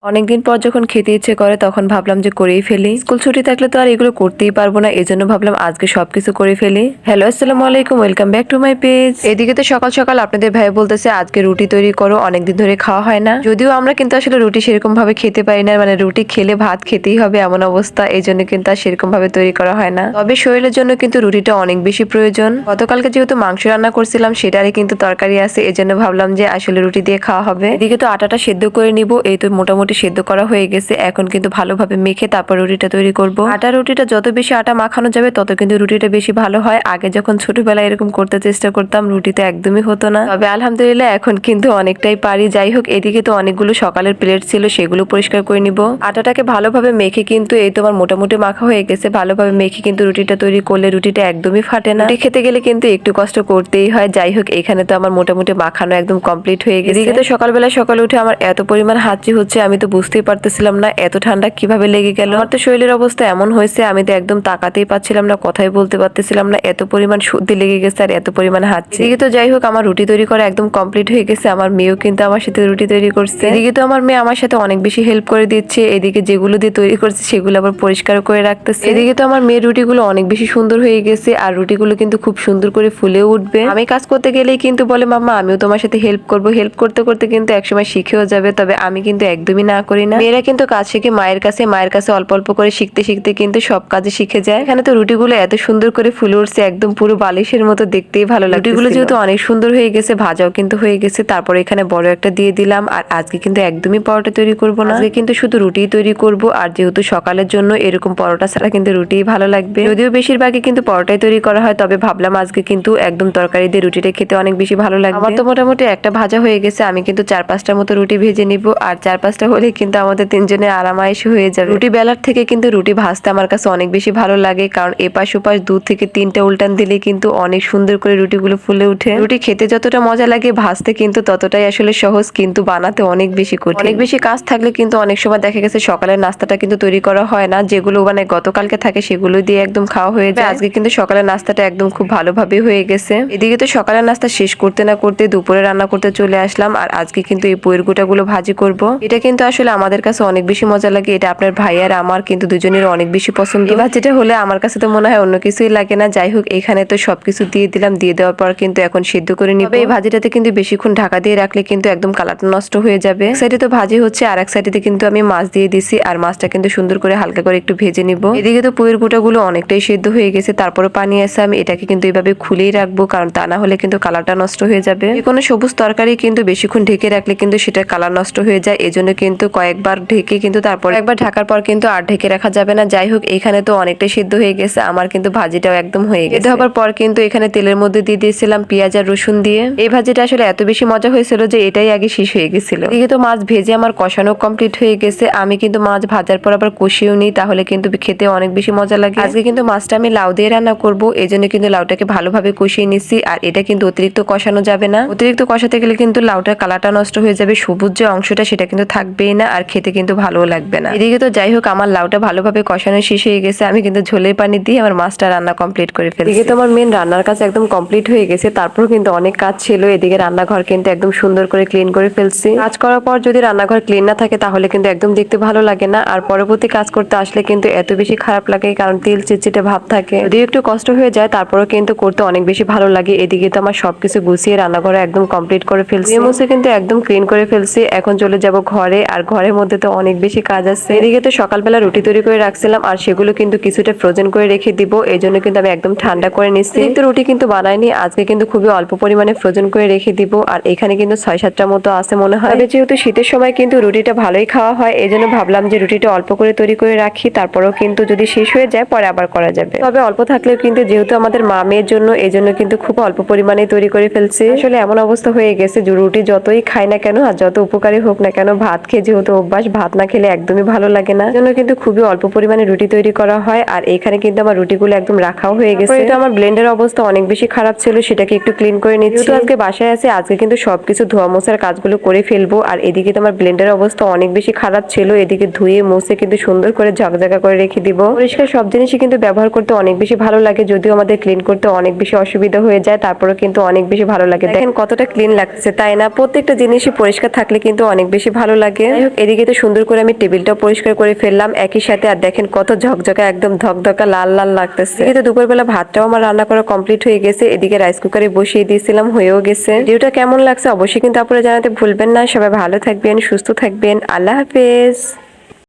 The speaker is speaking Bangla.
অনেকদিন পর যখন খেতে ইচ্ছে করে তখন ভাবলাম যে করেই ফেলি। স্কুল ছুটি থাকলে তো আর এগুলো করতেই পারবো না, এজন্য ভাবলাম আজকে সবকিছু করে ফেলি। হ্যালো, আসসালামু আলাইকুম, welcome back to my page. এদিকে তো সকাল সকাল আপনাদের ভাই বলতেছে আজকে রুটি তৈরি করো, অনেকদিন ধরে খাওয়া হয় না। যদিও আমরা কিন্তু আসলে রুটি সেরকম ভাবে খেতে পারি না, মানে রুটি খেলে ভাত খেতেই হবে এমন অবস্থা, এই জন্য কিন্তু আর সেরকম ভাবে তৈরি করা হয় না। তবে শরীরের জন্য কিন্তু রুটিটা অনেক বেশি প্রয়োজন। গতকালকে যেহেতু মাংস রান্না করছিলাম সেটারই কিন্তু তরকারি আছে, এজন্য ভাবলাম যে আসলে রুটি দিয়ে খাওয়া হবে। এদিকে তো আটাটা সেদ্ধ করে নিব, এই তো মোটামুটি সেদ্ধ করা হয়ে গেছে। এখন কিন্তু ভালোভাবে মেখে তারপর রুটিটা তৈরি করব। আটা রুটিটা যত বেশি আটা মাখানো যাবে তত কিন্তু রুটিটা বেশি ভালো হয়। আগে যখন ছোটবেলায় এরকম করতে চেষ্টা করতাম রুটিতে একদমই হতো না, তবে আলহামদুলিল্লাহ এখন কিন্তু অনেকটাই পারি। যাই হোক, এদিকে তো অনেকগুলো সকালের প্লেট ছিল, সেগুলো পরিষ্কার করে নিব। আটাটাকে ভালোভাবে মেখে কিন্তু এই তোমার মোটামুটি মাখা হয়ে গেছে। ভালোভাবে মেখে কিন্তু রুটিটা তৈরি করলে রুটিটা একদমই ফাটে না। রুটি খেতে গেলে কিন্তু একটু কষ্ট করতেই হয়। যাই হোক, এখানে তো আমার মোটামুটি মাখানো একদম কমপ্লিট হয়ে গেছে। এদিকে তো সকালবেলা সকালে উঠে আমার এত পরিমাণ হাঁচি হচ্ছে, আমি তো বুঝতেই পারতেছিলাম না এত ঠান্ডা কিভাবে লেগে গেল। আমার তো শরীরের অবস্থা এমন হয়েছে, আমি তো একদম তাকাতেই পাচ্ছিলাম না, কথাই বলতে পারতেছিলাম না, এত পরিমাণ সর্দি লেগে গেছে আর এত পরিমাণ হাঁচি। এদিকে তো যাই হোক, আমার রুটি তৈরি করা একদম কমপ্লিট হয়ে গেছে। আমার মেয়েও কিন্তু আমার সাথে রুটি তৈরি করছে। এদিকে তো আমার মেয়ে আমার সাথে অনেক বেশি হেল্প করে দিচ্ছে। এদিকে যেগুলো দিয়ে তৈরি করছে সেগুলো আবার পরিষ্কার করে রাখতেছে। এদিকে তো আমার মেয়ের রুটিগুলো অনেক বেশি সুন্দর হয়ে গেছে আর রুটিগুলো কিন্তু খুব সুন্দর করে ফুলেও উঠবে। আমি কাজ করতে গেলেই কিন্তু বলে মাম্মা আমিও তোমার সাথে হেল্প করবো। হেল্প করতে করতে কিন্তু একসময় শিখেও যাবে, তবে আমি কিন্তু একদমই না করি না। মেয়েরা কিন্তু কাজ শিখে মায়ের কাছে, মায়ের কাছে অল্প অল্প করে শিখতে শিখতে কিন্তু সব কাজে শিখে যায়। এখানে তো রুটিগুলো এত সুন্দর করে ফুলে উঠছে, একদম পুরো বালিশের মতো, দেখতেই ভালো লাগে। রুটিগুলো যেহেতু অনেক সুন্দর হয়ে গেছে, ভাজাও কিন্তু হয়ে গেছে, তারপরে এখানে বড় একটা দিয়ে দিলাম। আর আজকে কিন্তু একদমই পরোটা তৈরি করব না, আজকে কিন্তু শুধু রুটিই তৈরি করব। আর যেহেতু সকালের জন্য এরকম পরোটা ছাড়া কিন্তু রুটিই ভালো লাগবে। যদিও বেশিরভাগই কিন্তু পরোটাই তৈরি করা হয়, তবে ভাবলাম আজকে কিন্তু একদম তরকারি দিয়ে রুটিটা খেতে অনেক বেশি ভালো লাগবে। আমার তো মোটামুটি একটা ভাজা হয়ে গেছে, আমি কিন্তু 4-5টার মতো রুটি ভেজে নিব। আর 4-5টা হলে কিন্তু আমাদের তিনজনে আরামাইশ হয়ে যাবে। রুটি বেলার থেকে কিন্তু রুটি ভাজতে আমার কাছে অনেক বেশি ভালো লাগে, কারণ এপাশ ওপাশ 2 থেকে 3টা উল্টান দিলে কিন্তু অনেক সুন্দর করে রুটিগুলো ফুলে উঠে। রুটি খেতে যতটা মজা লাগে ভাজতে কিন্তু ততটাই আসলে সহজ, কিন্তু বানাতে অনেক বেশি কঠিন। অনেক বেশি কাজ থাকলে কিন্তু অনেক সময় দেখা গেছে সকালের নাস্তাটা কিন্তু তৈরি করা হয় না, যেগুলো মানে গতকালকে থাকে সেগুলো দিয়ে একদম খাওয়া হয়ে যায়। আজকে কিন্তু সকালের নাস্তাটা একদম খুব ভালোভাবে হয়ে গেছে। এদিকে তো সকালের নাস্তা শেষ করতে না করতে দুপুরে রান্না করতে চলে আসলাম। আর আজকে কিন্তু এই পুয়ের গোটাগুলো ভাজি করব। এটা কিন্তু আসলে আমাদের কাছে অনেক বেশি মজা লাগে। এটা আপনার ভাই আর আমার কিন্তু দুজনের অনেক বেশি পছন্দ। এই ভাজিটা হলে আমার কাছে তো মনে হয় অন্য কিছুই লাগে না। যাই হোক, এখানে তো সবকিছু দিয়ে দিলাম, দিয়ে দেওয়ার পর কিন্তু এখন সিদ্ধ করে নিব। এই ভাজিটাতে কিন্তু বেশিক্ষণ ঢাকা দিয়ে রাখলে কিন্তু একদম কালারটা নষ্ট হয়ে যাবে। এক সাইডে তো ভাজি হচ্ছে, আর এক সাইডে কিন্তু আমি মাছ দিয়ে দিছি, আর মাছটা কিন্তু সুন্দর করে হালকা করে একটু ভেজে নিব। এদিকে তো পুয়ের গোটাগুলো অনেকটাই সিদ্ধ হয়ে গেছে, তারপরে পানি আছে। আমি এটাকে কিন্তু এইভাবে খুলেই রাখবো, কারণ তা না হলে কিন্তু কালারটা নষ্ট হয়ে যাবে। কোনো সবুজ তরকারি কিন্তু বেশিক্ষণ ঢেকে রাখলে কিন্তু সেটা কালার নষ্ট হয়ে যায়, এজন্য কিন্তু কয়েকবার ঢেকে কিন্তু তারপর একবার ঢাকার পর কিন্তু আর ঢেকে রাখা যাবে না। যাই হোক, এখানে তো অনেকটাই সিদ্ধ হয়ে গেছে, আমার কিন্তু ভাজিটাও একদম হয়ে গেছে। হবার পর কিন্তু এখানে তেলের মধ্যে দিয়ে দিয়েছিলাম পেঁয়াজ আর রসুন দিয়ে। এই ভাজিটা আসলে এত বেশি মজা হয়েছিল যে এটাই আগে শেষ হয়ে গেছিল। এদিকে তো মাছ ভেজে আমার কষানো কমপ্লিট হয়ে গেছে। আমি কিন্তু মাছ ভাজার পর আবার কষিয়েও নিই, তাহলে কিন্তু খেতে অনেক বেশি মজা লাগে। আজকে কিন্তু মাছটা আমি লাউ দিয়ে রান্না করব, এই জন্য কিন্তু লাউটাকে ভালোভাবে কষিয়ে নিচ্ছি। আর এটা কিন্তু অতিরিক্ত কষানো যাবে না, অতিরিক্ত কষাতে গেলে কিন্তু লাউটার কালারটা নষ্ট হয়ে যাবে, সবুজ যে অংশটা সেটা কিন্তু থাকবেই না, আর খেতে কিন্তু ভালো লাগবে না। এদিকে তো যাই হোক, আমার লাউটা ভালোভাবে কষানো শেষ হয়ে গেছে। আমি কিন্তু ঝোলের পানি দিয়ে আমার মাছটা রান্না কমপ্লিট করে ফেলছি। এদিকে তো আমার মেন রান্নার কাজ একদম কমপ্লিট হয়ে গেছে, তারপর কিন্তু অনেক কাজ ছিল। এদিকে রান্নাঘর কিন্তু একদম সুন্দর করে ক্লিন করে ফেলছি। কাজ করার পর যদি রান্নাঘর ক্লিন না থাকে তাহলে কিন্তু একদম দেখতে ভালো লাগে না, আর পরবর্তী কাজ করতে আসলে কিন্তু এত বেশি খারাপ লাগে, কারণ তেল চিটচিটে ভাব থাকে। যদিও একটু কষ্ট হয়ে যায়, তারপরেও কিন্তু করতে অনেক বেশি ভালো লাগে। এদিকে তো আমার সবকিছু গুছিয়ে রান্নাঘরে একদম কমপ্লিট করে ফেলছি, মুছে কিন্তু একদম ক্লিন করে ফেলছি। এখন চলে যাব ঘরে, আর ঘরের মধ্যে তো অনেক বেশি কাজ আছে। এদিকে তো সকালবেলা রুটি তৈরি করে রাখছিলাম, আর সেগুলো কিন্তু কিছুটা ফ্রোজেন করে রেখে দিব, এই জন্য কিন্তু আমি একদম ঠান্ডা করে নিচ্ছি। কিন্তু রুটি কিন্তু বানাইনি আজকে, কিন্তু খুবই অল্প পরিমাণে ফ্রোজেন করে রেখে দিব। আর এখানে কিন্তু 6-7টা মতো আছে মনে হয়। তবে যেহেতু শীতের সময় কিন্তু রুটিটা ভালোই খাওয়া হয়, এই জন্য ভাবলাম যে রুটিটা অল্প করে তৈরি করে রাখি, তারপরেও কিন্তু যদি শেষ হয়ে যায় পরে আবার করা যাবে। তবে অল্প থাকলেও কিন্তু যেহেতু আমাদের মা মেয়ের জন্য, এই জন্য কিন্তু খুব অল্প পরিমাণে তৈরি করে ফেলছি। আসলে এমন অবস্থা হয়ে গেছে যে রুটি যতই খাই না কেন আর যত উপকারী হোক না কেন, ভাত খেয়ে যেহেতু অভ্যাস, ভাত না খেলে একদমই ভালো লাগে না, জন্য কিন্তু খুবই অল্প পরিমাণে রুটি তৈরি করা হয়। আর এখানে কিন্তু আমার রুটিগুলো একদম রাখাও হয়ে গেছে। তো আমার ব্লেন্ডের অবস্থা অনেক বেশি খারাপ ছিল, সেটাকে একটু ক্লিন করে নিচ্ছি। যেহেতু আজকে বাসায় আছে, আজকে কিন্তু সবকিছু ধোয়া মোছার কাজগুলো করে ফেলবো। আর এদিকে তোমার ব্লেন্ডারের অবস্থা অনেক বেশি খারাপ ছিল, এদিকে ধুয়ে মুছে কিন্তু সুন্দর করে ঝকঝকা করে রেখে দিব। পরিষ্কার সব জিনিসই কিন্তু ব্যবহার করতে অনেক বেশি ভালো লাগে, যদিও আমাদের ক্লিন করতে অনেক বেশি অসুবিধা হয়ে যায়, তারপরে কিন্তু অনেক বেশি ভালো লাগে। দেখেন কতটা ক্লিন লাগছে, তাই না? প্রত্যেকটা জিনিসই পরিষ্কার থাকলে কিন্তু অনেক বেশি ভালো লাগে। এদিকে তো সুন্দর করে আমি টেবিলটাও পরিষ্কার করে ফেললাম একই সাথে। আর দেখেন কত ঝকঝকা একদম ধকধকা লাল লাল লাগতেছে। এদিকে তো দুপুরবেলা ভাতটাও আমার রান্না করা কমপ্লিট হয়ে গেছে। এদিকে রাইস কুকারে বসিয়ে দিয়েছিলাম, হয়েও গেছে। ভিডিওটা কেমন লাগছে অবশ্যই কিন্তু আপনারা জানাতে ভুলবেন না। সবাই ভালো থাকবেন, সুস্থ থাকবেন। আল্লাহ হাফেজ।